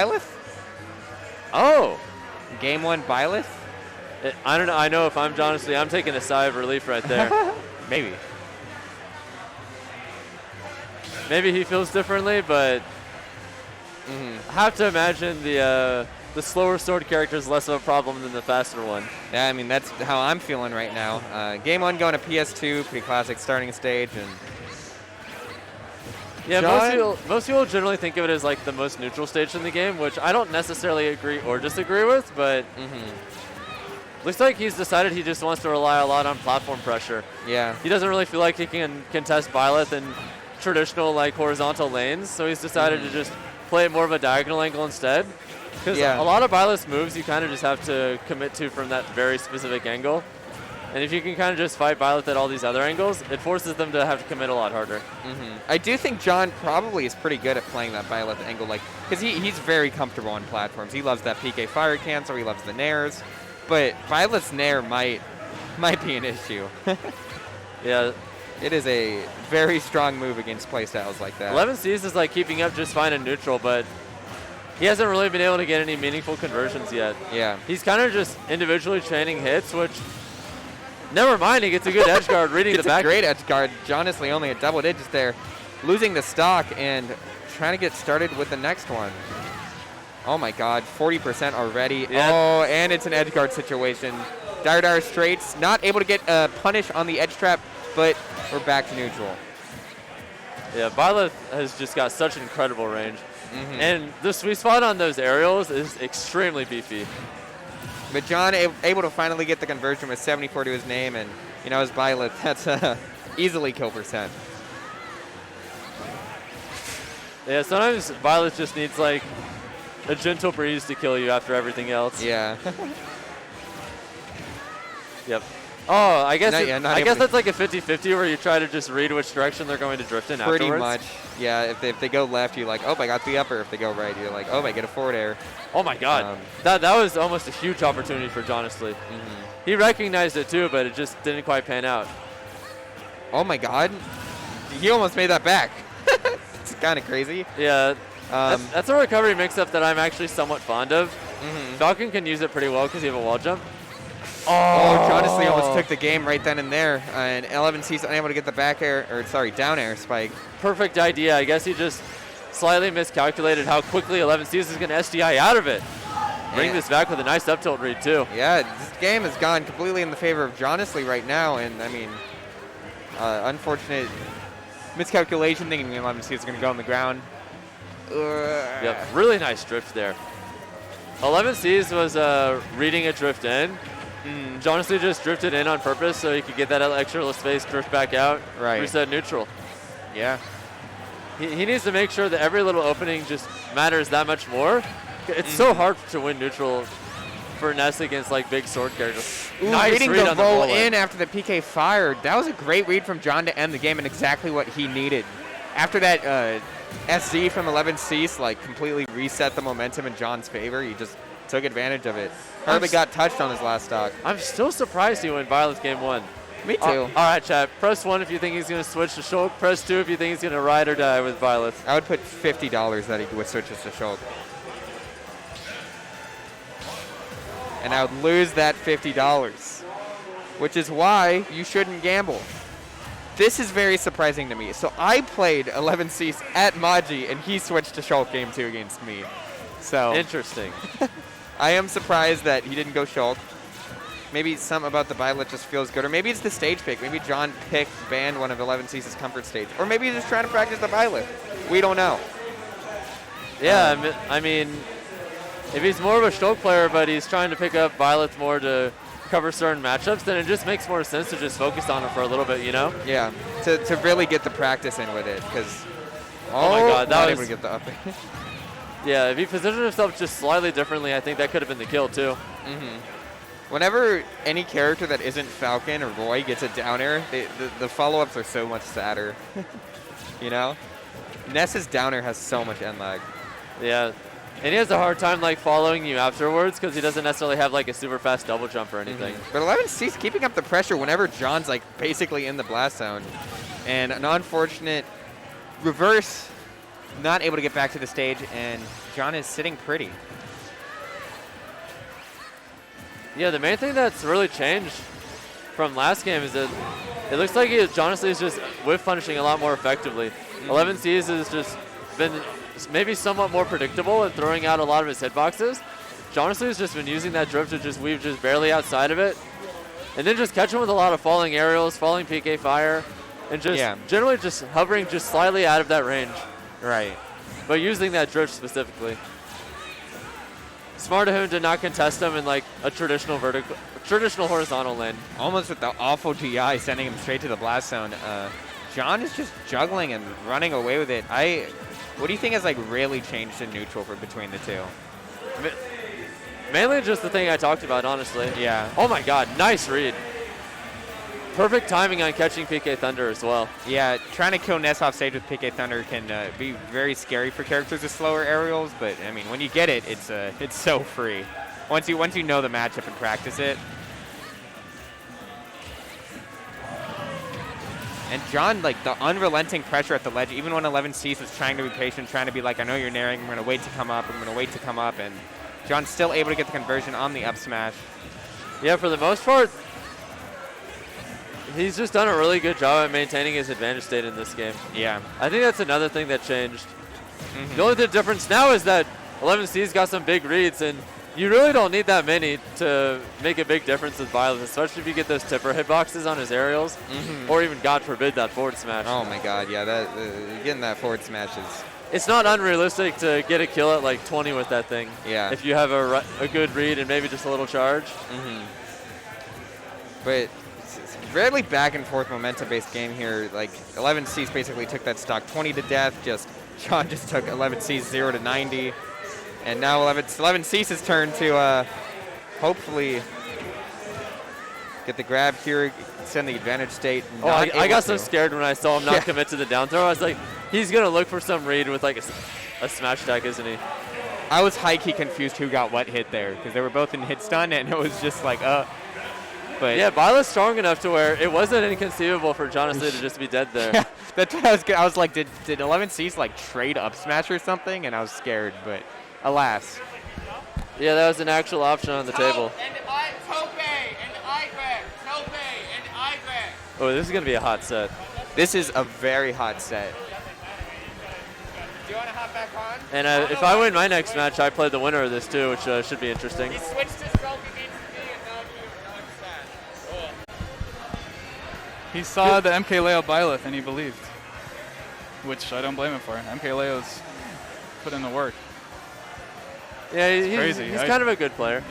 Byleth? Oh! Game 1 Byleth? I don't know. I know if I'm Jonestly, I'm taking a sigh of relief right there. Maybe. Maybe he feels differently, but I have to imagine the slower sword character is less of a problem than the faster one. Yeah, I mean, that's how I'm feeling right now. Game 1 going to PS2, pretty classic starting stage. And yeah, most people generally think of it as like the most neutral stage in the game, which I don't necessarily agree or disagree with, but looks like he's decided he just wants to rely a lot on platform pressure. Yeah. He doesn't really feel like he can contest Byleth in traditional like horizontal lanes, so he's decided to just play it more of a diagonal angle instead. Because a lot of Byleth's moves you kind of just have to commit to from that very specific angle. And if you can kind of just fight Byleth at all these other angles, it forces them to have to commit a lot harder. I do think John probably is pretty good at playing that Byleth angle, like because he's very comfortable on platforms. He loves that PK fire cancel, he loves the nairs, but Byleth's nair might be an issue. Yeah. It is a very strong move against playstyles like that. 11Cs is like keeping up just fine in neutral, but he hasn't really been able to get any meaningful conversions yet. Yeah. He's kind of just individually chaining hits, which, never mind, he gets a good edge guard reading the back. It's a great edge guard. Jonestly only at double digits there. Losing the stock and trying to get started with the next one. Oh my god, 40% already. Yeah. Oh, and it's an edge guard situation. Dire straights, not able to get a punish on the edge trap, but we're back to neutral. Yeah, Byleth has just got such incredible range. And the sweet spot on those aerials is extremely beefy. But John able to finally get the conversion with 74 to his name, and you know, his Byleth, that's easily kill percent. Yeah, sometimes Byleth just needs like a gentle breeze to kill you after everything else. Yeah. Yep. Oh, I guess I guess that's like a 50-50 where you try to just read which direction they're going to drift in Pretty afterwards. much. Yeah, if they go left, you're like, oh, I got the upper. If they go right, you're like, oh, I get a forward air. Oh my god. That was almost a huge opportunity for Jonestly. He recognized it too, but it just didn't quite pan out. Oh my god. He almost made that back. It's kind of crazy. Yeah. That's a recovery mix-up that I'm actually somewhat fond of. Falcon can use it pretty well because you have a wall jump. Oh, Jonestly almost took the game right then and there. And 11C's unable to get the back air, or sorry, down air spike. Perfect idea. I guess he just slightly miscalculated how quickly 11C's is going to SDI out of it. Bring this back with a nice up tilt read too. Yeah, this game has gone completely in the favor of Jonestly right now. And I mean, unfortunate miscalculation thinking 11C is going to go on the ground. Yep, really nice drift there. 11C's was reading a drift in. Jonestly just drifted in on purpose so he could get that extra space, drift back out, reset neutral. Yeah. He needs to make sure that every little opening just matters that much more. It's so hard to win neutral for Ness against like big sword characters. Nice reading read the on the roll bullet. in after the PK fired. That was a great read from John to end the game and exactly what he needed. After that SC from 11C's like completely reset the momentum in John's favor. He just took advantage of it. Hardly got touched on his last stock. I'm still surprised he went Byleth game 1. Me too. All right, chat. Press 1 if you think he's going to switch to Shulk. Press 2 if you think he's going to ride or die with Byleth. I would put $50 that he would switch to Shulk. And I would lose that $50, which is why you shouldn't gamble. This is very surprising to me. So I played 11C's at Maji, and he switched to Shulk game 2 against me. So interesting. I am surprised that he didn't go Shulk. Maybe something about the Byleth just feels good. Or maybe it's the stage pick. Maybe John banned one of 11C's comfort stage. Or maybe he's just trying to practice the Byleth. We don't know. Yeah, I mean, if he's more of a Shulk player, but he's trying to pick up Byleth more to cover certain matchups, then it just makes more sense to just focus on it for a little bit, you know? Yeah, to really get the practice in with it. Because oh my god, that was... able to get the up. Yeah, if he positioned himself just slightly differently, I think that could have been the kill too. Whenever any character that isn't Falcon or Roy gets a down air, the follow-ups are so much sadder. You know? Ness's down air has so much end lag. Yeah, and he has a hard time like following you afterwards because he doesn't necessarily have like a super fast double jump or anything. But 11C's keeping up the pressure whenever John's like basically in the blast zone. And an unfortunate reverse not able to get back to the stage, and John is sitting pretty. Yeah, the main thing that's really changed from last game is that it looks like Jonestly is just whiff punishing a lot more effectively. 11Cs has just been maybe somewhat more predictable and throwing out a lot of his hitboxes. Jonestly has just been using that drift to just weave just barely outside of it, and then just catch him with a lot of falling aerials, falling PK fire, and just generally just hovering just slightly out of that range. Right. But using that drift specifically. Smart of him to not contest him in like a traditional horizontal lane. Almost with the awful GI sending him straight to the blast zone. John is just juggling and running away with it. What do you think has like really changed in neutral between the two? Mainly just the thing I talked about, honestly. Yeah. Oh my God, nice read. Perfect timing on catching PK Thunder as well. Yeah, trying to kill Ness off stage with PK Thunder can be very scary for characters with slower aerials, but I mean, when you get it, it's so free. Once you know the matchup and practice it. And John, like the unrelenting pressure at the ledge, even when 11Cs is trying to be patient, trying to be like, I know you're naring, I'm gonna wait to come up, and John's still able to get the conversion on the up smash. Yeah, for the most part, he's just done a really good job at maintaining his advantage state in this game. Yeah. I think that's another thing that changed. The only difference now is that 11C's got some big reads, and you really don't need that many to make a big difference with Byleth, especially if you get those tipper hitboxes on his aerials, or even, God forbid, that forward smash. Oh my God, yeah, getting that forward smash is... It's not unrealistic to get a kill at like 20 with that thing. Yeah. If you have a good read and maybe just a little charge. But it's really back and forth momentum-based game here. Like 11Cs basically took that stock 20 to death. John just took 11Cs 0 to 90, and now 11Cs' turn to hopefully get the grab here, send the advantage state. Oh, I got so scared when I saw him not commit to the down throw. I was like, he's gonna look for some read with like a smash attack, isn't he? I was high-key confused who got what hit there because they were both in hit stun, and it was just like, But yeah, Byleth's strong enough to where it wasn't inconceivable for Jonestly to just be dead there. Yeah, that's what I was. I was like, did 11Cs like trade up smash or something? And I was scared, but alas. Yeah, that was an actual option on the table. Oh, this is gonna be a hot set. This is a very hot set. Do you want to hop back on? And if I win my next match, I play the winner of this too, which should be interesting. He switched his role against me, and now he saw the MK Leo Byleth and he believed, which I don't blame him for. MK Leo's put in the work. Yeah, crazy. He's kind of a good player.